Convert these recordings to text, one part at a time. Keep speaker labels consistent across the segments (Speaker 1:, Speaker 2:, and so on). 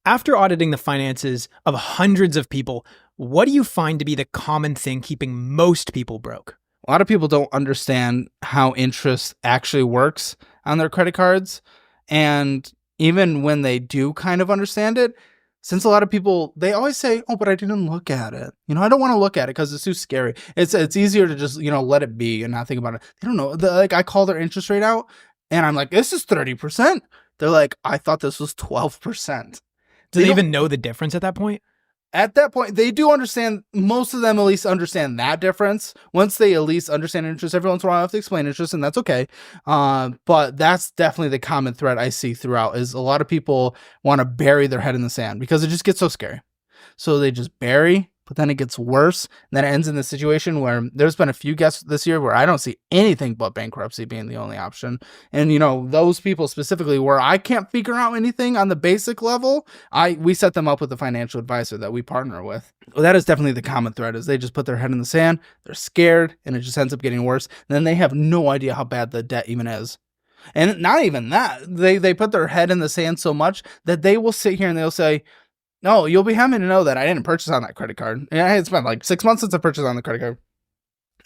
Speaker 1: After auditing the finances of hundreds of people, what do you find to be the common thing keeping most people broke?
Speaker 2: A lot of people don't understand how interest actually works on their credit cards. And even when they do kind of understand it, since a lot of people, they always say, oh, but I didn't look at it. I don't want to look at it because it's too scary. It's easier to just, let it be and not think about it. They don't know. I call their interest rate out and I'm like, this is 30%. They're like, I thought this was 12%.
Speaker 1: Do they even know the difference at that point?
Speaker 2: At that point, they do understand. Most of them at least understand that difference. Once they at least understand interest, every once in a while I have to explain interest, and that's okay. But that's definitely the common thread I see throughout is a lot of people want to bury their head in the sand because it just gets so scary. So they just bury, but then it gets worse. And then it ends in this situation where there's been a few guests this year where I don't see anything but bankruptcy being the only option. And, those people specifically where I can't figure out anything on the basic level, we set them up with a financial advisor that we partner with. Well, that is definitely the common thread is they just put their head in the sand. They're scared and it just ends up getting worse. And then they have no idea how bad the debt even is. And not even that. They put their head in the sand so much that they will sit here and they'll say, no, you'll be happy to know that I didn't purchase on that credit card. It's been like 6 months since I purchased on the credit card.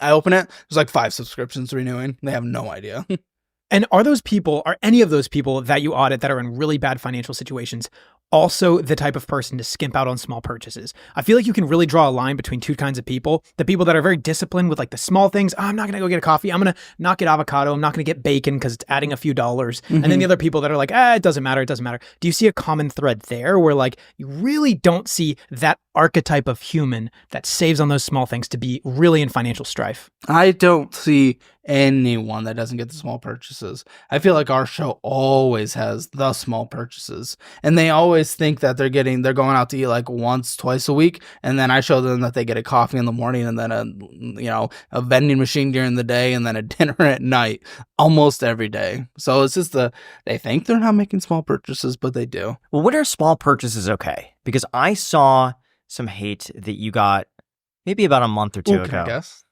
Speaker 2: I open it. There's like 5 subscriptions renewing. They have no idea.
Speaker 1: And are any of those people that you audit that are in really bad financial situations also the type of person to skimp out on small purchases? I feel like you can really draw a line between two kinds of people. The people that are very disciplined with like the small things. Oh, I'm not going to go get a coffee. I'm going to not get avocado. I'm not going to get bacon because it's adding a few dollars. And then the other people that are like, it doesn't matter. It doesn't matter. Do you see a common thread there where like you really don't see that archetype of human that saves on those small things to be really in financial strife? I
Speaker 2: don't see anyone that doesn't get the small purchases. I feel like our show always has the small purchases, and they always think that they're going out to eat like once, twice a week, and then I show them that they get a coffee in the morning and then a vending machine during the day and then a dinner at night almost every day. So it's just they think they're not making small purchases, but they do.
Speaker 3: Well, what are small purchases okay? Because I saw some hate that you got maybe about a month or two ago.
Speaker 2: Can I guess?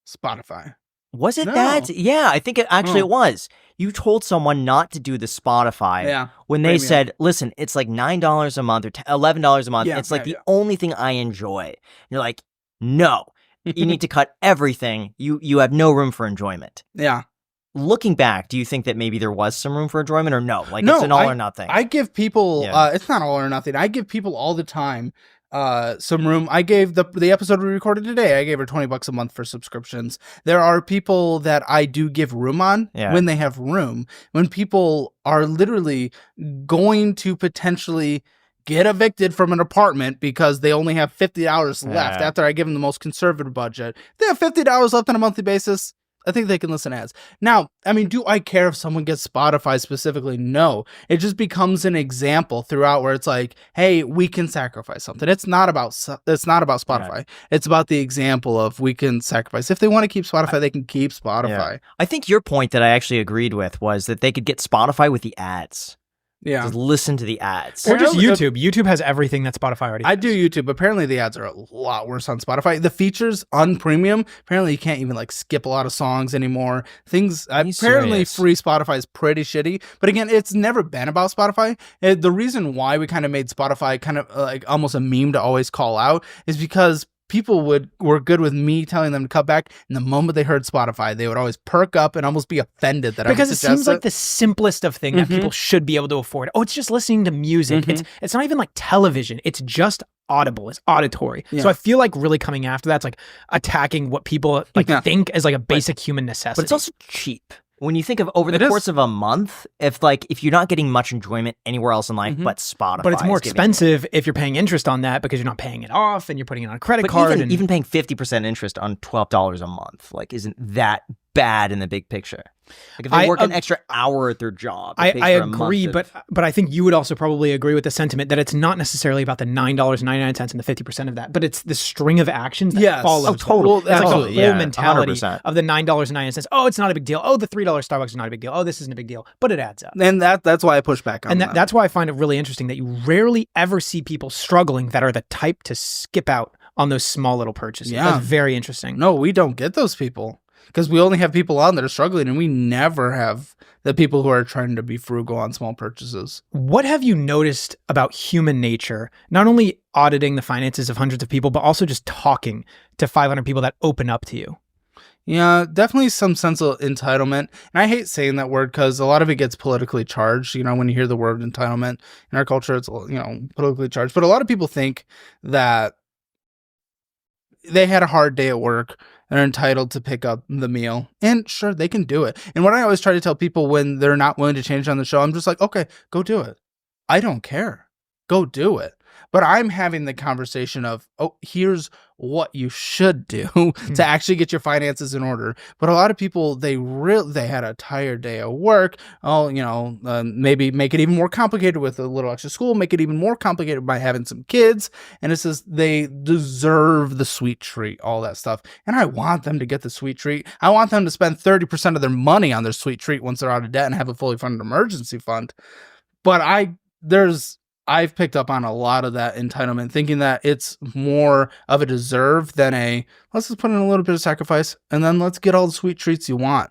Speaker 2: Spotify.
Speaker 3: Was it that? Yeah, I think it was. You told someone not to do the Spotify when they said, listen, it's like $9 a month or $11 a month. It's like the only thing I enjoy. And you're like, no, you need to cut everything. You have no room for enjoyment.
Speaker 2: Yeah.
Speaker 3: Looking back, do you think that maybe there was some room for enjoyment or no? Like it's an all or nothing?
Speaker 2: I give people, it's not all or nothing. I give people all the time some room. I gave the episode we recorded today, I gave her $20 a month for subscriptions. There are people that I do give room on when they have room. When people are literally going to potentially get evicted from an apartment because they only have $50 left after I give them the most conservative budget. They have $50 left on a monthly basis. I think they can listen to ads. Now, I mean, do I care if someone gets Spotify specifically? No. It just becomes an example throughout where it's like, hey, we can sacrifice something. It's not about Spotify. Right. It's about the example of we can sacrifice. If they want to keep Spotify, they can keep Spotify. Yeah.
Speaker 3: I think your point that I actually agreed with was that they could get Spotify with the ads.
Speaker 2: Yeah.
Speaker 3: Just listen to the ads.
Speaker 1: Or just YouTube. YouTube has everything that Spotify already has.
Speaker 2: I do YouTube. Apparently the ads are a lot worse on Spotify. The features on premium, apparently you can't even like skip a lot of songs anymore. Apparently free Spotify is pretty shitty. But again, it's never been about Spotify. The reason why we kind of made Spotify kind of like almost a meme to always call out is because people were good with me telling them to cut back, and the moment they heard Spotify, they would always perk up and almost be offended that I would suggest
Speaker 1: it seems like the simplest of thing that people should be able to afford. Oh, it's just listening to music. It's not even like television. It's just audible. It's auditory. Yeah. So I feel like really coming after that's like attacking what people like think as like a basic human necessity.
Speaker 3: But it's also cheap. When you think of over the course of a month, if you're not getting much enjoyment anywhere else in life but Spotify.
Speaker 1: But it's more expensive if you're paying interest on that because you're not paying it off and you're putting it on a credit card.
Speaker 3: Even paying 50% interest on $12 a month, like isn't that bad in the big picture? Like if they work an extra hour at their job.
Speaker 1: I agree, but I think you would also probably agree with the sentiment that it's not necessarily about the $9.99 and the 50% of that, but it's the string of actions that follows.
Speaker 3: Oh, totally.
Speaker 1: That's like the whole mentality 100%. Of the $9.99. Oh, it's not a big deal. Oh, the $3 Starbucks is not a big deal. Oh, this isn't a big deal, but it adds up.
Speaker 2: And that's why I push back on that.
Speaker 1: And that's why I find it really interesting that you rarely ever see people struggling that are the type to skip out on those small little purchases. Yeah. That's very interesting.
Speaker 2: No, we don't get those people. because we only have people on that are struggling, and we never have the people who are trying to be frugal on small purchases.
Speaker 1: What have you noticed about human nature, not only auditing the finances of hundreds of people, but also just talking to 500 people that open up to you?
Speaker 2: Yeah, definitely some sense of entitlement. And I hate saying that word because a lot of it gets politically charged. You know, when you hear the word entitlement in our culture, it's, politically charged. But a lot of people think that they had a hard day at work and are entitled to pick up the meal. And sure, they can do it. And what I always try to tell people when they're not willing to change on the show, I'm just like, okay, go do it. I don't care. Go do it. But I'm having the conversation of, oh, here's what you should do to actually get your finances in order. But a lot of people, they had a tired day at work. Oh, maybe make it even more complicated with a little extra school, make it even more complicated by having some kids. And it says they deserve the sweet treat, all that stuff. And I want them to get the sweet treat. I want them to spend 30% of their money on their sweet treat once they're out of debt and have a fully funded emergency fund. But I've picked up on a lot of that entitlement, thinking that it's more of a deserve than let's just put in a little bit of sacrifice and then let's get all the sweet treats you want.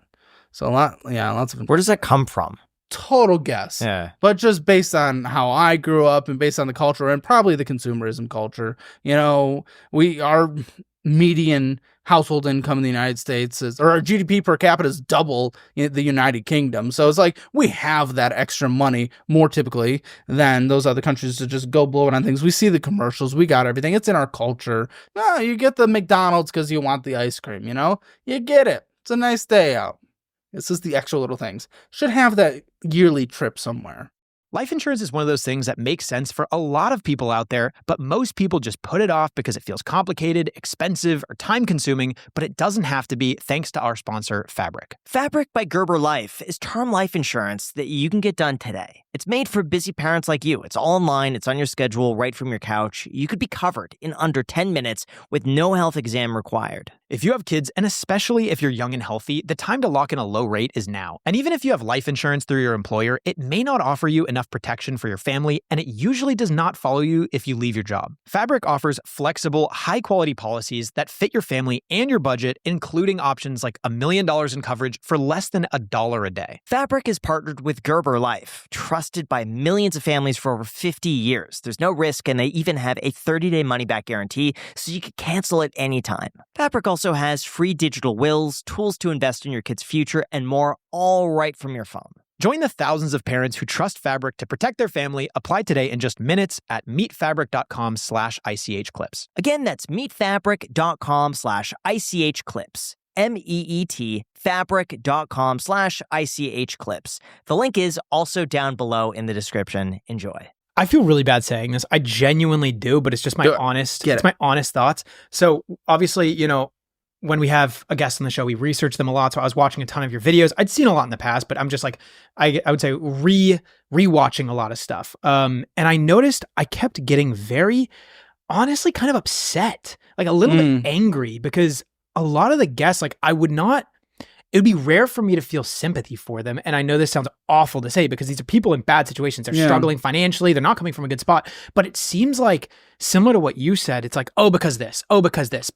Speaker 2: So lots of.
Speaker 3: Where does that come from?
Speaker 2: Total guess.
Speaker 3: Yeah.
Speaker 2: But just based on how I grew up and based on the culture and probably the consumerism culture, our median household income in the United States or our GDP per capita is double in the United Kingdom. So it's like we have that extra money more typically than those other countries to just go blow it on things. We see the commercials. We got everything. It's in our culture. No, you get the McDonald's because you want the ice cream, You get it. It's a nice day out. This is the extra little things. Should have that yearly trip somewhere.
Speaker 1: Life insurance is one of those things that makes sense for a lot of people out there, but most people just put it off because it feels complicated, expensive, or time-consuming, but it doesn't have to be thanks to our sponsor, Fabric.
Speaker 3: Fabric by Gerber Life is term life insurance that you can get done today. It's made for busy parents like you. It's all online. It's on your schedule right from your couch. You could be covered in under 10 minutes with no health exam required.
Speaker 1: If you have kids, and especially if you're young and healthy, the time to lock in a low rate is now. And even if you have life insurance through your employer, it may not offer you enough protection for your family, and it usually does not follow you if you leave your job. Fabric offers flexible, high-quality policies that fit your family and your budget, including options like $1 million in coverage for less than $1 a day.
Speaker 3: Fabric is partnered with Gerber Life, trusted by millions of families for over 50 years. There's no risk, and they even have a 30-day money-back guarantee, so you can cancel at any time. Fabric also has free digital wills, tools to invest in your kid's future, and more, all right from your phone.
Speaker 1: Join the thousands of parents who trust Fabric to protect their family. Apply today in just minutes at meetfabric.com/ICHclips.
Speaker 3: Again, that's meetfabric.com/ICHclips. MEET fabric.com/ICHclips. The link is also down below in the description. Enjoy.
Speaker 1: I feel really bad saying this. I genuinely do, but it's just my honest thoughts. So obviously, when we have a guest on the show, we research them a lot. So I was watching a ton of your videos. I'd seen a lot in the past, but I'm just like, I would say rewatching a lot of stuff. And I noticed I kept getting very, honestly, kind of upset, like a little bit angry, because a lot of the guests, like it would be rare for me to feel sympathy for them. And I know this sounds awful to say because these are people in bad situations. They're struggling financially. They're not coming from a good spot. But it seems like, similar to what you said, it's like, oh, because this, because this.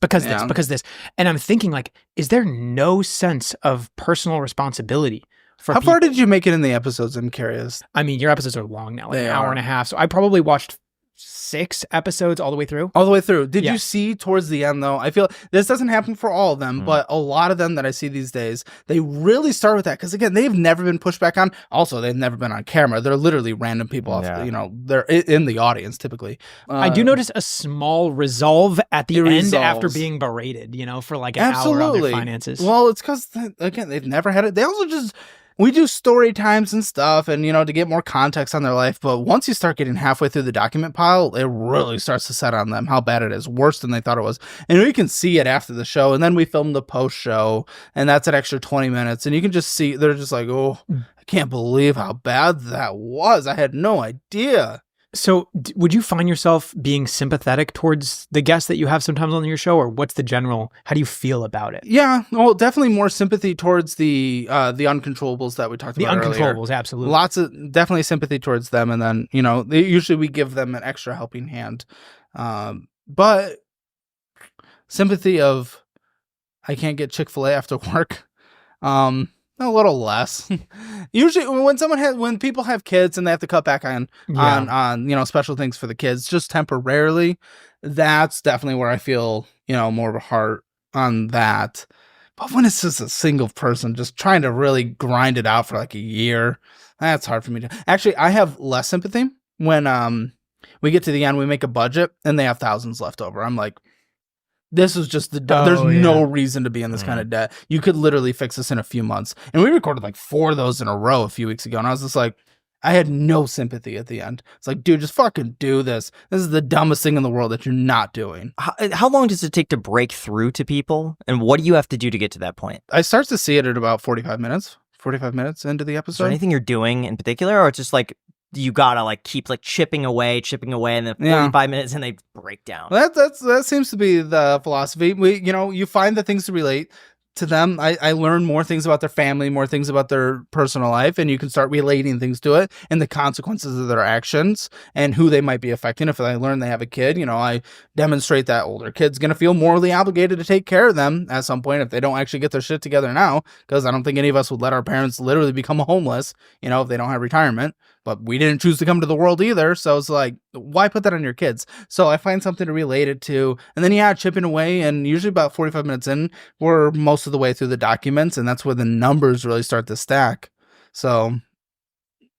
Speaker 1: And I'm thinking like, is there no sense of personal responsibility for
Speaker 2: How
Speaker 1: people?
Speaker 2: far did you make it in the episodes? I'm curious.
Speaker 1: I mean, your episodes are long now, like an hour and a half. So I probably watched 6 episodes all the way through.
Speaker 2: Did you see towards the end though? I feel this doesn't happen for all of them, but a lot of them that I see these days, they really start with that because again, they've never been pushed back on. Also, they've never been on camera. They're literally random people off. They're in the audience typically.
Speaker 1: I do notice a small resolve at the end after being berated. For like an hour on their finances.
Speaker 2: Well, it's because again, they've never had it. They also just. We do story times and stuff and, to get more context on their life. But once you start getting halfway through the document pile, it really starts to set on them how bad it is, worse than they thought it was. And you can see it after the show. And then we film the post show and that's an extra 20 minutes. And you can just see, they're just like, oh, I can't believe how bad that was. I had no idea.
Speaker 1: So would you find yourself being sympathetic towards the guests that you have sometimes on your show, or what's the general, how do you feel about it?
Speaker 2: Yeah, well, definitely more sympathy towards the uncontrollables that we talked about earlier. The
Speaker 1: uncontrollables, absolutely.
Speaker 2: Definitely sympathy towards them. And then, usually we give them an extra helping hand. But sympathy of I can't get Chick-fil-A after work. A little less. Usually when people have kids and they have to cut back on special things for the kids just temporarily, that's definitely where I feel, more of a heart on that. But when it's just a single person just trying to really grind it out for like a year, that's hard for me to. Actually, I have less sympathy when we get to the end, we make a budget and they have thousands left over. I'm like, this is just there's no reason to be in this kind of debt. You could literally fix this in a few months. And we recorded like 4 of those in a row a few weeks ago. And I was just like, I had no sympathy at the end. It's like, dude, just fucking do this. This is the dumbest thing in the world that you're not doing.
Speaker 3: How long does it take to break through to people? And what do you have to do to get to that point?
Speaker 2: I start to see it at about 45 minutes into the episode.
Speaker 3: Is there anything you're doing in particular, or it's just like you gotta like keep like chipping away, and then 45 minutes and they break down?
Speaker 2: That seems to be the philosophy. You find the things to relate to them. I learn more things about their family, more things about their personal life, and you can start relating things to it and the consequences of their actions and who they might be affecting. If I learn they have a kid, I demonstrate that older kid's going to feel morally obligated to take care of them at some point if they don't actually get their shit together now, because I don't think any of us would let our parents literally become homeless, if they don't have retirement. But we didn't choose to come to the world either, so it's like, why put that on your kids? So I find something to relate it to, and then chipping away, and usually about 45 minutes in, we're most of the way through the documents, and that's where the numbers really start to stack. So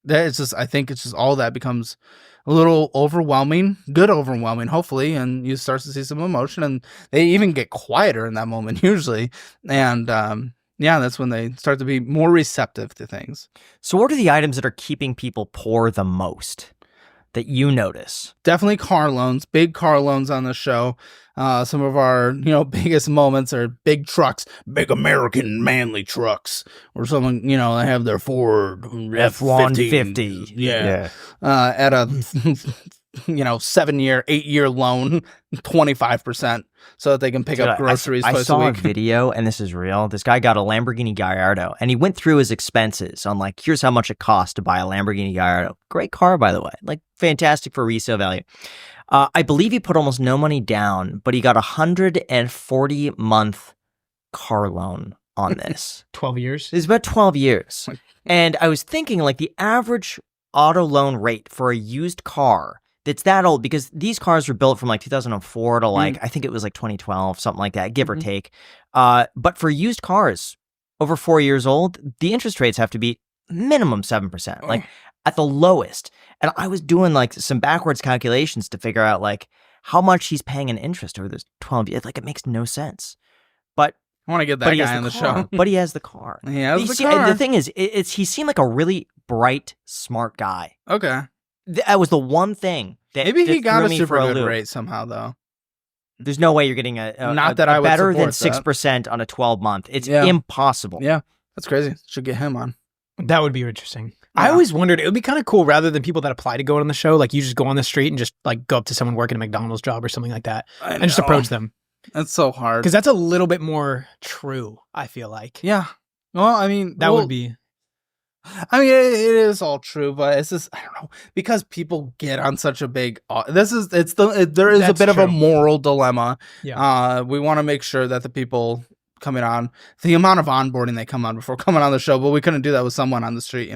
Speaker 2: I think it's just all that becomes a little overwhelming, hopefully, and you start to see some emotion, and they even get quieter in that moment usually, and that's when they start to be more receptive to things.
Speaker 3: So what are the items that are keeping people poor the most that you notice?
Speaker 2: Definitely car loans, big car loans on the show. Some of our, biggest moments are big trucks, big American manly trucks, or someone, they have their Ford
Speaker 3: F-150.
Speaker 2: Yeah. At a, 7-year, 8-year loan, 25%, so that they can pick up groceries twice a week.
Speaker 3: I saw a video, and this is real. This guy got a Lamborghini Gallardo, and he went through his expenses on like, here's how much it costs to buy a Lamborghini Gallardo. Great car, by the way. Like, fantastic for resale value. I believe he put almost no money down, but he got a 140-month car loan on this.
Speaker 1: 12 years?
Speaker 3: It's about 12 years. And I was thinking, like, the average auto loan rate for a used car that's that old, because these cars were built from like 2004 to like, I think it was like 2012, something like that, give or take. But for used cars over 4 years old, the interest rates have to be minimum 7%, like at the lowest. And I was doing like some backwards calculations to figure out like how much he's paying in interest over those 12 years. Like, it makes no sense. But
Speaker 2: I want to get that guy on the show.
Speaker 3: But he has the car.
Speaker 2: He has the car.
Speaker 3: The thing is, he seemed like a really bright, smart guy.
Speaker 2: Okay.
Speaker 3: That was the one thing that
Speaker 2: maybe he got a super good
Speaker 3: loop.
Speaker 2: rate somehow, though.
Speaker 3: The's no way you're getting a better than 6% on a 12-month. It's impossible.
Speaker 2: Yeah, that's crazy. Should get him on.
Speaker 1: That would be interesting. Yeah. I always wondered, it would be kind of cool rather than people that apply to go on the show. Like, you just go on the street and just like go up to someone working a McDonald's job or something like that and just approach them.
Speaker 2: That's so hard.
Speaker 1: Because that's a little bit more true, I feel like.
Speaker 2: Yeah. Well, I mean,
Speaker 1: that would be.
Speaker 2: I mean, it is all true, but it's just, I don't know, because people get on such a big, there is a bit of a moral dilemma.
Speaker 1: Yeah.
Speaker 2: We want to make sure that the people coming on, the amount of onboarding they come on before coming on the show, but we couldn't do that with someone on the street,